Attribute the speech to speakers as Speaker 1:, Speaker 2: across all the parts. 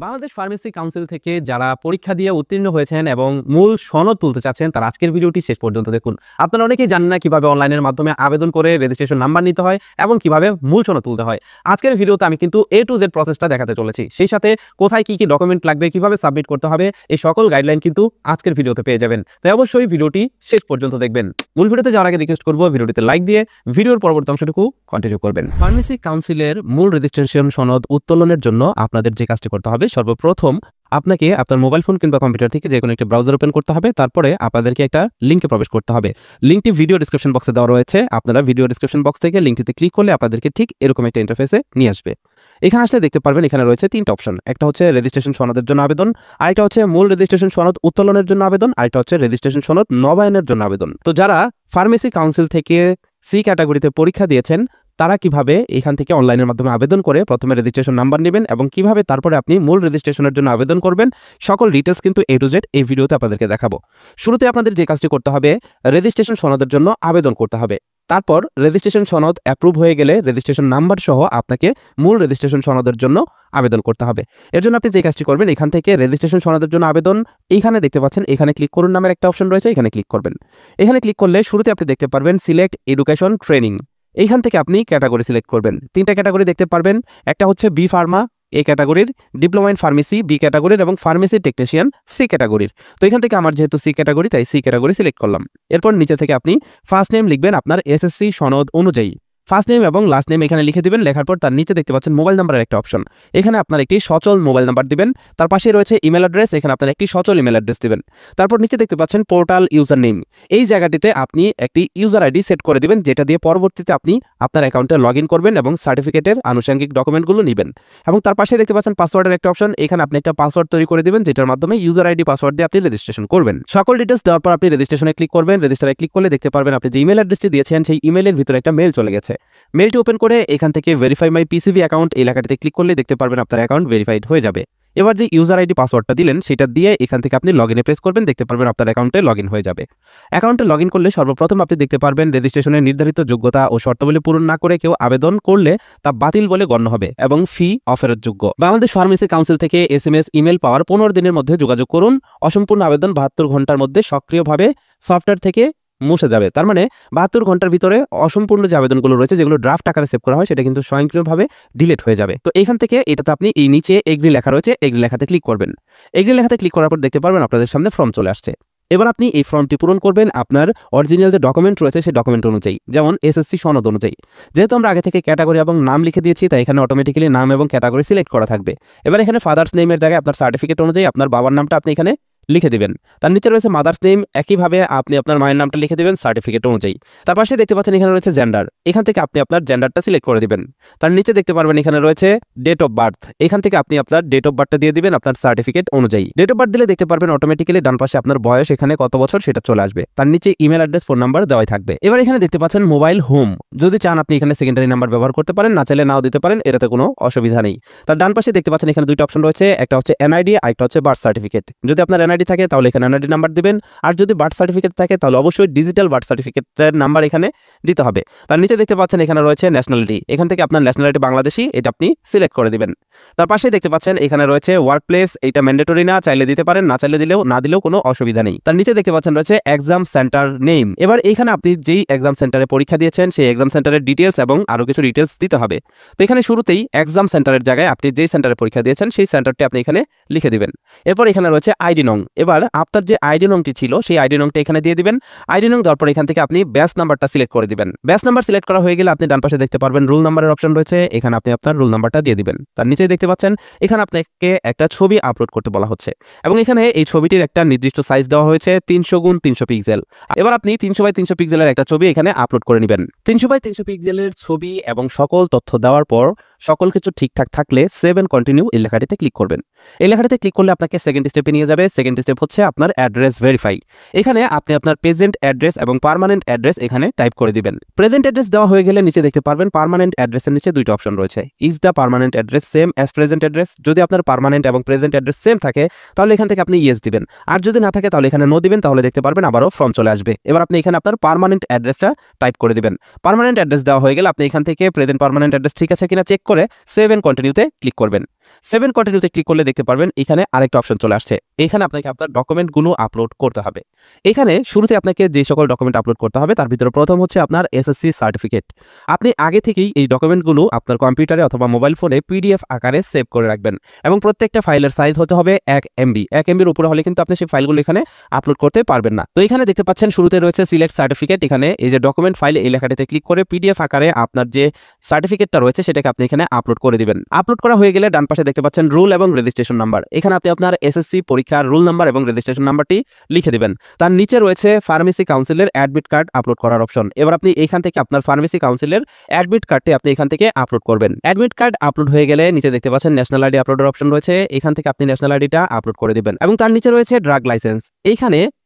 Speaker 1: Bangladesh pharmacy council থেকে যারা পরীক্ষা দিয়ে উত্তীর্ণ হয়েছেন এবং মূল সনদ তুলতে চাচ্ছেন তারা আজকের ভিডিওটি শেষ পর্যন্ত দেখুন। আপনারা অনেকেই জানেন না কিভাবে অনলাইনের মাধ্যমে আবেদন করে রেজিস্ট্রেশন নাম্বার নিতে হয় এবং কিভাবে মূল সনদ তুলতে হয়। আজকের ভিডিওতে আমি কিন্তু A to Z প্রসেসটা দেখাতে চলেছি। সেই সাথে কোথায় কি ডকুমেন্ট লাগবে, কিভাবে সাবমিট করতে হবে, এই সকল গাইডলাইন কিন্তু আজকের ভিডিওতে পেয়ে যাবেন। তাই অবশ্যই ভিডিওটি শেষ পর্যন্ত দেখবেন। মূল ভিডিওতে যাওয়ার আগে রিকোয়েস্ট করব ভিডিওটিতে লাইক দিয়ে ভিডিওর পরবর্তী অংশটুকু কন্টিনিউ করবেন। ফার্মেসি কাউন্সিলের মূল রেজিস্ট্রেশন সনদ উত্তোলনের জন্য আপনাদের যে কাজটি করতে হবে, সর্বপ্রথম আপনাকে আপনার মোবাইল ফোন কিংবা কম্পিউটার থেকে যে কোনো একটি ব্রাউজার ওপেন করতে হবে। তারপরে আপনাদেরকে একটা লিঙ্কে প্রবেশ করতে হবে। লিঙ্কটি ভিডিও ডিসক্রিপশন বক্সে দেওয়া রয়েছে। আপনারা ভিডিও ডিসক্রিপশন বক্স থেকে লিঙ্কটিতে ক্লিক করলে আপনাদেরকে ঠিক এরকম একটা ইন্টারফেসে নিয়ে আসবে। এখানে আসলে দেখতে পারবেন এখানে রয়েছে তিনটা অপশন। একটা হচ্ছে রেজিস্ট্রেশন সনদের জন্য আবেদন, আরেকটা হচ্ছে মূল রেজিস্ট্রেশন সনদ উত্তোলনের জন্য আবেদন, আরেকটা হচ্ছে রেজিস্ট্রেশন সনদ নবায়নের জন্য আবেদন। তো যারা ফার্মেসি কাউন্সিল থেকে সি ক্যাটাগরিতে পরীক্ষা দিয়েছেন তারা কিভাবে এখান থেকে অনলাইনের মাধ্যমে আবেদন করে প্রথমে রেজিস্ট্রেশন নাম্বার নেবেন এবং কিভাবে তারপরে আপনি মূল রেজিস্ট্রেশনের জন্য আবেদন করবেন, সকল ডিটেলস কিন্তু A to Z এই ভিডিওতে আপনাদেরকে দেখাবো। শুরুতে আপনাদের যে কাজটি করতে হবে, রেজিস্ট্রেশন সনদের জন্য আবেদন করতে হবে। তারপর রেজিস্ট্রেশন সনদ অ্যাপ্রুভ হয়ে গেলে রেজিস্ট্রেশন নাম্বার সহ আপনাকে মূল রেজিস্ট্রেশন সনদের জন্য আবেদন করতে হবে। এর জন্য আপনি যে কাজটি করবেন, এখান থেকে রেজিস্ট্রেশন সনদের জন্য আবেদন এইখানে দেখতে পাচ্ছেন, এখানে ক্লিক করুন নামের একটা অপশন রয়েছে, এখানে ক্লিক করবেন। এখানে ক্লিক করলে শুরুতে আপনি দেখতে পারবেন সিলেক্ট এডুকেশন ট্রেনিং। এইখান থেকে আপনি ক্যাটাগরি সিলেক্ট করবেন। তিনটা ক্যাটাগরি দেখতে পারবেন, একটা হচ্ছে বি ফার্মা এ ক্যাটাগরির, ডিপ্লোমা ইন ফার্মেসি বি ক্যাটাগরির এবং ফার্মেসি টেকনিশিয়ান সি ক্যাটাগরির। তো এখান থেকে আমার যেহেতু সি ক্যাটাগরি তাই সি ক্যাটাগরি সিলেক্ট করলাম। এরপর নিচে থেকে আপনি ফার্স্ট নেম লিখবেন আপনার এসএসসি সনদ অনুযায়ী। ফার্স্ট নেম এবং লাস্ট নেম এখানে লিখে দিবেন। লেখার পর তার নিচে দেখতে পাচ্ছেন মোবাইল নাম্বারের একটা অপশন। এখানে আপনার একটি সচল মোবাইল নাম্বার দিবেন। তার পাশে রয়েছে ইমেল অ্যাড্রেস, এখানে আপনার একটি সচল ইমেল অ্যাড্রেস দিবেন। তারপর নিচে দেখতে পাচ্ছেন পোর্টাল ইউজার নেম। এই জায়গাটিতে আপনি একটি ইউজার আইডি সেট করে দিবেন, যেটা দিয়ে পরবর্তীতে আপনি আপনার অ্যাকাউন্টে লগ ইন করবেন এবং সার্টিফিকেটের আনুষঙ্গিক ডকুমেন্টগুলো নেবেন। এবং তার পাশে দেখতে পাচ্ছেন পাসওয়ার্ডের একটা অপশন। এখানে আপনি একটা পাসওয়ার্ড তৈরি করে দিবেন, যেটার মাধ্যমে ইউজার আইডি পাসওয়ার্ড দিয়ে আপনি রেজিস্ট্রেশন করবেন। সকল ডিটেলস দেওয়ার পর আপনি রেজিস্ট্রেশনে ক্লিক করবেন। রেজিস্টারে ক্লিক করলে দেখতে পারবেন আপনি যে ইমেল অ্যাড্রেসটি দিয়েছেন সেই ইমেলের ভিতরে একটা মেল চলে গেছে। মেলটি ওপেন করে এখান থেকে ভেরিফাই মাই পিসিভি অ্যাকাউন্ট এই লেখাটিতে ক্লিক করলে দেখতে পারবেন আপনার অ্যাকাউন্ট ভেরিফাইড হয়ে যাবে। এবার যে ইউজার আইডি পাসওয়ার্ডটা দিলেন সেটা দিয়ে এখান থেকে আপনি লগ ইনে প্রেস করবেন, দেখতে পারবেন আপনার অ্যাকাউন্টে লগ ইন হয়ে যাবে। অ্যাকাউন্টে লগ ইন করলে সর্বপ্রথম আপনি দেখতে পারবেন রেজিস্ট্রেশনের নির্ধারিত যোগ্যতা ও শর্তাবলী পূরণ না করে কেউ আবেদন করলে তা বাতিল বলে গণ্য হবে এবং ফি অফেরতযোগ্য। বাংলাদেশ ফার্মেসি কাউন্সিল থেকে SMS ইমেল পাওয়ার 15 দিনের মধ্যে যোগাযোগ করুন। অসম্পূর্ণ আবেদন 72 ঘন্টার মধ্যে সক্রিয়ভাবে সফটওয়্যার থেকে মুছে যাবে। তার মানে 72 ঘন্টার ভিতরে অসম্পূর্ণ যে আবেদনগুলো রয়েছে, যেগুলো ড্রাফট আকারে সেভ করা হয়, সেটা কিন্তু স্বয়ংক্রিয়ভাবে ডিলিট হয়ে যাবে। তো এখান থেকে এটাতে আপনি এই নিচে এগ্রি লেখা রয়েছে, এগ্রি লেখাতে ক্লিক করবেন। এগ্রি লেখাতে ক্লিক করার পর দেখতে পারবেন আপনাদের সামনে ফর্ম চলে আসছে। এবার আপনি এই ফর্মটি পূরণ করবেন আপনার অরিজিনাল যে ডকুমেন্ট রয়েছে সেই ডকুমেন্ট অনুযায়ী, যেমন এসএসসি সনদ অনুযায়ী। যেহেতু আমরা আগে থেকে ক্যাটাগরি এবং নাম লিখে দিয়েছি তাই এখানে অটোমেটিক্যালি নাম এবং ক্যাটাগরি সিলেক্ট করা থাকবে। এবার এখানে ফাদার্স নেমের জায়গায় আপনার সার্টিফিকেট অনুযায়ী আপনার বাবার নামটা আপনি এখানে লিখে দিবেন। তার নিচে রয়েছে মাদার্স নেম, একইভাবে আপনি আপনার মায়ের নামটা লিখে দিবেন সার্টিফিকেট অনুযায়ী। তার পাশে দেখতে পাচ্ছেন এখানে রয়েছে জেন্ডার, এখান থেকে আপনি আপনার জেন্ডারটা সিলেক্ট করে দিবেন। তার নিচে দেখতে পারবেন এখানে রয়েছে ডেট অফ বার্থ, এখান থেকে আপনি আপনার ডেট অফ বার্থটা দিয়ে দিবেন আপনার সার্টিফিকেট অনুযায়ী। ডেট অফ বার্থ দিলে দেখতে পারবেন অটোমেটিক্যালি ডান পাশে আপনার বয়স এখানে কত বছর সেটা চলে আসবে। তার নিচে ইমেল অ্যাড্রেস ফোন নাম্বার দেওয়াই থাকবে। এবার এখানে দেখতে পাচ্ছেন মোবাইল হোম, যদি চান আপনি এখানে সেকেন্ডারি নাম্বার ব্যবহার করতে পারেন, না চাইলে নাও দিতে পারেন, এটাতে কোনো অসুবিধা নেই। তার ডান পাশে দেখতে পাচ্ছেন এখানে দুইটা অপশন রয়েছে, একটা হচ্ছে এনআইডি আর একটা হচ্ছে বার্থ সার্টিফিকেট। যদি আপনার এনআইডি থাকে তাহলে এখানে এনআইডি নাম্বার দিবেন, আর যদি বার্থ সার্টিফিকেট থাকে তাহলে অবশ্যই ডিজিটাল বার্থ সার্টিফিকেটের নাম্বার এখানে দিতে হবে। তার নিচে দেখতে পাচ্ছেন এখানে রয়েছে ন্যাশনালিটি, এখান থেকে আপনার ন্যাশনালিটি বাংলাদেশি, এটা আপনি সিলেক্ট করে দিবেন। তার পাশে দেখতে পাচ্ছেন এখানে রয়েছে ওয়ার্ক প্লেস, এইটা ম্যান্ডেটরি না, চাইলে দিতে পারেন, না চাইলে না দিলেও কোনো অসুবিধা নেই। তার নিচে দেখতে পাচ্ছেন রয়েছে এক্সাম সেন্টার নেম। এবার এখানে আপনি যেই এক্সাম সেন্টারে পরীক্ষা দিয়েছেন সেই এক্সাম সেন্টারের ডিটেলস এবং আরো কিছু ডিটেলস দিতে হবে। তো এখানে শুরুতেই এক্সাম সেন্টারের জায়গায় আপনি যেই সেন্টারে পরীক্ষা দিয়েছেন সেই সেন্টারটি আপনি এখানে লিখে দিবেন। এরপর এখানে রয়েছে আইডি নং, এবার আপনার যে আইডি নংটি ছিল সেই আইডি নংটা এখানে দিয়ে দিবেন। আইডি নং দেওয়ার পর এখান থেকে আপনি ব্যাচ নাম্বারটা সিলেক্ট করে দিবেন। ব্যাচ নাম্বার সিলেক্ট করা হয়ে গেলে আপনি ডান পাশে দেখতে পারবেন রোল নাম্বারের অপশন রয়েছে, এখানে আপনি আপনার রোল নাম্বারটা দিয়ে দিবেন। তার নিচে দেখতে পাচ্ছেন এখানে আপনাকে একটা ছবি আপলোড করতে বলা হচ্ছে এবং এখানে এই ছবিটির একটা নির্দিষ্ট সাইজ দেওয়া হয়েছে 300x300 পিক্সেল। এবার আপনি 300x300 পিক্সেলের একটা ছবি এখানে আপলোড করে নেবেন। 300x300 পিক্সেলের ছবি এবং সকল তথ্য দেওয়ার পর সকল কিছু ঠিকঠাক থাকলে সেভ এন্ড কন্টিনিউ এই লেখাটিতে ক্লিক করবেন। এই লেখাটিতে ক্লিক করলে আপনাকে সেকেন্ড স্টেপে নিয়ে যাবে। সেকেন্ড স্টেপ হচ্ছে আপনার অ্যাড্রেস ভেরিফাই। এখানে আপনি আপনার প্রেজেন্ট অ্যাড্রেস এবং পার্মানেন্ট অ্যাড্রেস এখানে টাইপ করে দিবেন। প্রেজেন্ট অ্যাড্রেস দেওয়া হয়ে গেলে নিচে দেখতে পারবেন পার্মানেন্ট অ্যাড্রেসের নিচে দুইটা অপশন রয়েছে, is the permanent address same as present address. যদি আপনার পার্মানেন্ট এবং প্রেজেন্ট অ্যাড্রেস সেম থাকে তাহলে এখান থেকে আপনি ইয়েস দিবেন, আর যদি না থাকে তাহলে এখানে নো দিবেন। তাহলে দেখতে পারবেন আবারও ফর্ম চলে আসবে। এবার আপনি এখানে আপনার পার্মানেন্ট অ্যাড্রেসটা টাইপ করে দিবেন। পার্মানেন্ট অ্যাড্রেস দেওয়া হয়ে গেলে আপনি এখান থেকে প্রেজেন্ট পার্মানেন্ট অ্যাড্রেস ঠিক আছে কিনা চেক করে সেভ এন্ড কন্টিনিউতে ক্লিক করবেন। 7 কন্টিনিউতে ক্লিক করলে দেখতে পারবেন এখানে আরেকটা অপশন চলে আসছে। এখানে আপনাকে আপনার ডকুমেন্টগুলো আপলোড করতে হবে। এখানে শুরুতে আপনাকে যে সকল ডকুমেন্ট আপলোড করতে হবে তার ভিতরে প্রথম হচ্ছে আপনার এসএসসি সার্টিফিকেট। আপনি আগে থেকেই এই ডকুমেন্টগুলো আপনার কম্পিউটারে অথবা মোবাইল ফোনে পিডিএফ আকারে সেভ করে রাখবেন এবং প্রত্যেকটা ফাইলের সাইজ হতে হবে 1 MB। 1 MBর উপরে হলে কিন্তু আপনি সেই ফাইলগুলো এখানে আপলোড করতে পারবেন না। তো এখানে দেখতে পাচ্ছেন শুরুতে রয়েছে সিলেক্ট সার্টিফিকেট। এখানে এই যে ডকুমেন্ট ফাইল এই লেখাটিতে ক্লিক করে পিডিএফ আকারে আপনার যে সার্টিফিকেটটা রয়েছে সেটাকে আপনি এখানে আপলোড করে দিবেন। আপলোড করা হয়ে গেলে ডান পাশে দেখতে পাচ্ছেন রুল এবং রেজিস্ট্রেশন নাম্বার। এখানে আপনি আপনার এসএসসি পরীক্ষার রুল নাম্বার এবং রেজিস্ট্রেশন নাম্বারটি লিখে দিবেন। তার নিচে রয়েছে ফার্মেসি কাউন্সিলের অ্যাডমিট কার্ড আপলোড করার অপশন। এবার আপনি এখান থেকে আপনার ফার্মেসি কাউন্সিলের অ্যাডমিট কার্ডটি আপনি এখান থেকে আপলোড করবেন। অ্যাডমিট কার্ড আপলোড হয়ে গেলে নিচে দেখতে পাচ্ছেন ন্যাশনাল আইডি আপলোডের অপশন রয়েছে। এখান থেকে আপনি ন্যাশনাল আইডিটা আপলোড করে দিবেন এবং তার নিচে রয়েছে ড্রাগ লাইসেন্স। এইখানে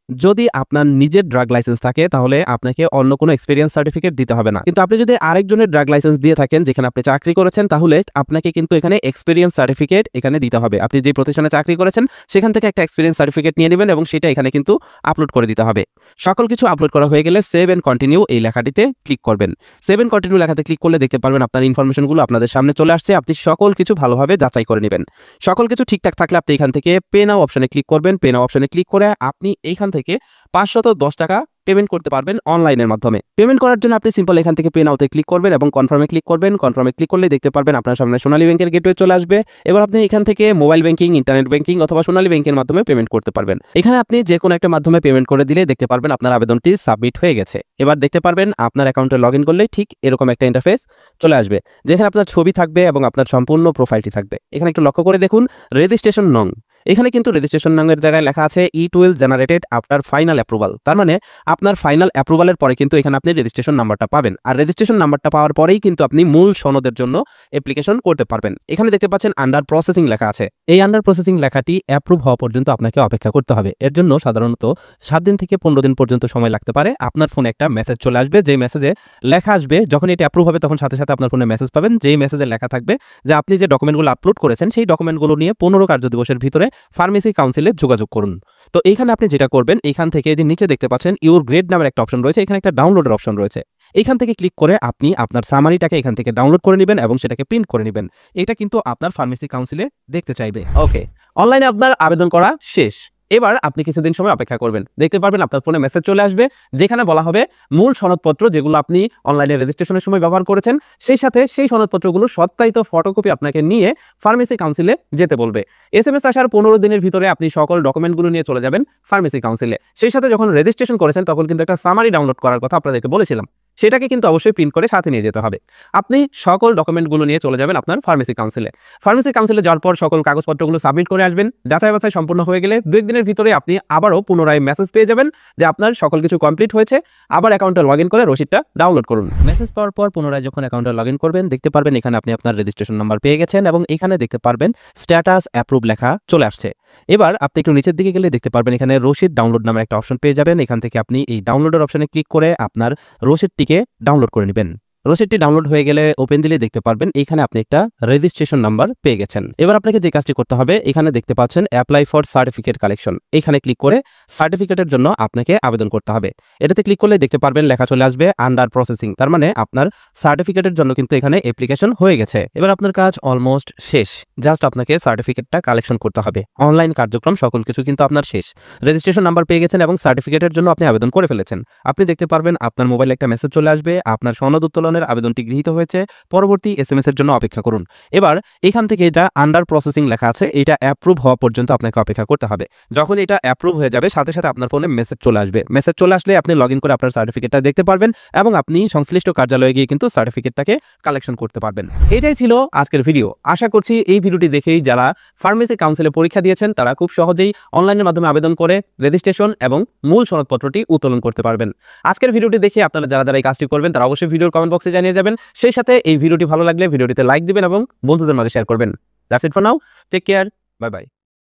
Speaker 1: যদি আপনার নিজের ড্রাগ লাইসেন্স থাকে তাহলে আপনাকে অন্য কোনো এক্সপেরিয়েন্স সার্টিফিকেট দিতে হবে না, কিন্তু আপনি যদি আরেকজনের ড্রাগ লাইসেন্স দিয়ে থাকেন যেখানে আপনি চাকরি করেছেন তাহলে আপনাকে কিন্তু এখানে এক্সপেরিয়েন্স সার্টিফিকেট এখানে দিতে হবে। আপনি যে প্রতিষ্ঠানে চাকরি করেছেন সেখান থেকে একটা এক্সপেরিয়েন্স সার্টিফিকেট নিয়ে নেবেন এবং সেটা এখানে কিন্তু আপলোড করে দিতে হবে। সকল কিছু আপলোড করা হয়ে গেলে সেভ এন্ড কন্টিনিউ এই লেখাটিতে ক্লিক করবেন। সেভ এন্ড কন্টিনিউ লেখাতে ক্লিক করলে দেখতে পারবেন আপনার ইনফরমেশনগুলো আপনাদের সামনে চলে আসছে। আপনি সকল কিছু ভালোভাবে যাচাই করে নেবেন। সকল কিছু ঠিকঠাক থাকলে আপনি এখান থেকে পে নাও অপশনে ক্লিক করবেন। পে নাও অপশনে ক্লিক করে আপনি এইখান থেকে 510 টাকা পেমেন্ট করতে পারবেন অনলাইনের মাধ্যমে। পেমেন্ট করার জন্য আপনি সিম্পল এখান থেকে পে নাওতে ক্লিক করবেন এবং কনফার্মে ক্লিক করবেন। কনফার্মে ক্লিক করলে দেখতে পারবেন আপনার সামনে সোনালী ব্যাংকের গেটওয়ে চলে আসবে। এবার আপনি এখান থেকে মোবাইল ব্যাংকিং, ইন্টারনেট ব্যাংকিং অথবা সোনালী ব্যাংকের মাধ্যমে পেমেন্ট করতে পারবেন। এখানে আপনি যে কোনো একটা মাধ্যমে পেমেন্ট করে দিলে দেখতে পারবেন আপনার আবেদনটি সাবমিট হয়ে গেছে। এবার দেখতে পারবেন আপনার অ্যাকাউন্টে লগ ইন করলে ঠিক এরকম একটা ইন্টারফেস চলে আসবে যেখানে আপনার ছবি থাকবে এবং আপনার সম্পূর্ণ প্রোফাইলটি থাকবে। এখানে একটু লক্ষ্য করে দেখুন রেজিস্ট্রেশন নং। এখানে কিন্তু রেজিস্ট্রেশন নং এর জায়গায় লেখা আছে it will generated after final approval. তার মানে আপনার ফাইনাল অ্যাপ্রুভালের পরে কিন্তু এখানে আপনি রেজিস্ট্রেশন নাম্বারটা পাবেন, আর রেজিস্ট্রেশন নাম্বারটা পাওয়ার পরেই কিন্তু আপনি মূল সনদের জন্য অ্যাপ্লিকেশন করতে পারবেন। এখানে দেখতে পাচ্ছেন আন্ডার প্রসেসিং লেখা আছে। এই আন্ডার প্রসেসিং লেখাটি অ্যাপ্রুভ হওয়া পর্যন্ত আপনাকে অপেক্ষা করতে হবে। এর জন্য সাধারণত 7 দিন থেকে 15 দিন পর্যন্ত সময় লাগতে পারে। আপনার ফোনে একটা মেসেজ চলে আসবে, যে মেসেজে লেখা আসবে যখন এটি অ্যাপ্রুভ হবে তখন সাথে সাথে আপনার ফোনে মেসেজ পাবেন, যেই মেসেজে লেখা থাকবে যে আপনি যে ডকুমেন্টগুলো আপলোড করেছেন সেই ডকুমেন্টগুলো নিয়ে 15 কার্যদিবসের ভিতরে ফার্মেসি কাউন্সিলে যোগাযোগ করুন। তো এইখানে আপনি যেটা করবেন, এইখান থেকে যে নিচে দেখতে পাচ্ছেন ইউর গ্রেড নামের একটা অপশন রয়েছে, এখানে একটা ডাউনলোডের অপশন রয়েছে। এইখান থেকে ক্লিক করে আপনি আপনার সামারিটাকে এখান থেকে ডাউনলোড করে নেবেন এবং সেটাকে প্রিন্ট করে নেবেন। এটা কিন্তু আপনার ফার্মেসি কাউন্সিলে দেখতে চাইবে। ওকে, অনলাইনে আপনার আবেদন করা শেষ। এবার আপনি কিছুদিন সময় অপেক্ষা করবেন। দেখতে পারবেন আপনার ফোনে মেসেজ চলে আসবে যেখানে বলা হবে মূল সনদপত্র যেগুলো আপনি অনলাইনে রেজিস্ট্রেশনের সময় ব্যবহার করেছেন সেই সাথে সেই সনদপত্রগুলো সত্যায়িত ফটোকপি আপনাকে নিয়ে ফার্মেসি কাউন্সিলে যেতে বলবে। SMS আসার 15 দিনের ভিতরে আপনি সকল ডকুমেন্টগুলো নিয়ে চলে যাবেন ফার্মেসি কাউন্সিলে। সেই সাথে যখন রেজিস্ট্রেশন করেছেন তখন কিন্তু একটা সামারি ডাউনলোড করার কথা আপনাদেরকে বলেছিলাম, সেটাকে কিন্তু অবশ্যই প্রিন্ট করে সাথে নিয়ে যেতে হবে। আপনি সকল ডকুমেন্টগুলো নিয়ে চলে যাবেন আপনার ফার্মেসি কাউন্সিলে। ফার্মেসি কাউন্সিলে যাওয়ার পর সকল কাগজপত্রগুলো সাবমিট করে আসবেন। যাচাই বাছাই সম্পূর্ণ হয়ে গেলে 2 দিনের ভিতরে আপনি আবারও পুনরায় মেসেজ পেয়ে যাবেন যে আপনার সকল কিছু কমপ্লিট হয়েছে। আবার অ্যাকাউন্টে লগ ইন করে রসিদটা ডাউনলোড করুন। মেসেজ পাওয়ার পর পুনরায় যখন অ্যাকাউন্টে লগ ইন করবেন দেখতে পারবেন এখানে আপনি আপনার রেজিস্ট্রেশন নাম্বার পেয়ে গেছেন এবং এখানে দেখতে পারবেন স্ট্যাটাস অ্যাপ্রুভ লেখা চলে আসছে। এবার আপনি একটু নিচের দিকে গেলে দেখতে পারবেন এখানে রসিদ ডাউনলোড নামের একটা অপশন পেয়ে যাবেন। এখান থেকে আপনি এই ডাউনলোডের অপশনে ক্লিক করে আপনার রসিদটিকে ডাউনলোড করে নেবেন। রসিদটি ডাউনলোড হয়ে গেলে ওপেন দিলে দেখতে পারবেন এখানে আপনি একটা রেজিস্ট্রেশন নাম্বার পেয়ে গেছেন। এবার আপনাকে যে কাজটি করতে হবে, এখানে দেখতে পাচ্ছেন অ্যাপ্লাই ফর সার্টিফিকেট কালেকশন, এখানে ক্লিক করে সার্টিফিকেটের জন্য আপনাকে আবেদন করতে হবে। এটাতে ক্লিক করলে দেখতে পারবেন লেখা চলে আসবে আন্ডার প্রসেসিং। তার মানে আপনার সার্টিফিকেটের জন্য কিন্তু এখানে অ্যাপ্লিকেশন হয়ে গেছে। এবার আপনার কাজ অলমোস্ট শেষ, জাস্ট আপনাকে সার্টিফিকেটটা কালেকশন করতে হবে। অনলাইন কার্যক্রম সকল কিছু কিন্তু আপনার শেষ। রেজিস্ট্রেশন নাম্বার পেয়ে গেছেন এবং সার্টিফিকেটের জন্য আপনি আবেদন করে ফেলেছেন। আপনি দেখতে পারবেন আপনার মোবাইলে একটা মেসেজ চলে আসবে, আপনার সনদ উত্তোলনের আবেদনটি গৃহীত হয়েছে, পরবর্তী SMS এর জন্য অপেক্ষা করুন। এবার এখান থেকে এটা আন্ডার প্রসেসিং লেখা আছে, এটা অ্যাপ্রুভ হওয়া পর্যন্ত আপনাকে অপেক্ষা করতে হবে। যখন এটা অ্যাপ্রুভ হয়ে যাবে সাথে সাথে আপনার ফোনে মেসেজ চলে আসবে। মেসেজ চলে আসলে আপনি লগ ইন করে আপনার সার্টিফিকেটটা দেখতে পারবেন এবং আপনি সংশ্লিষ্ট কার্যালয়ে গিয়ে কিন্তু সার্টিফিকেটটাকে কালেকশন করতে পারবেন। এটাই ছিল আজকের ভিডিও। আশা করছি এই ভিডিওটি দেখেই যারা ফার্মেসি কাউন্সিলে পরীক্ষা দিয়েছেন তারা খুব সহজেই অনলাইনের মাধ্যমে আবেদন করে রেজিস্ট্রেশন এবং মূল সনদপত্রটি উত্তোলন করতে পারবেন। আজকের ভিডিওটি দেখে আপনারা যারা এই কাজটি করবেন তারা অবশ্যই ভিডিওর কমেন্ট বক্সে জানিয়ে যাবেন। সেই সাথে এই ভিডিওটি ভালো লাগলে ভিডিওটিতে লাইক দিবেন এবং বন্ধুদের মাঝে শেয়ার করবেন। That's it for now, take care, bye by.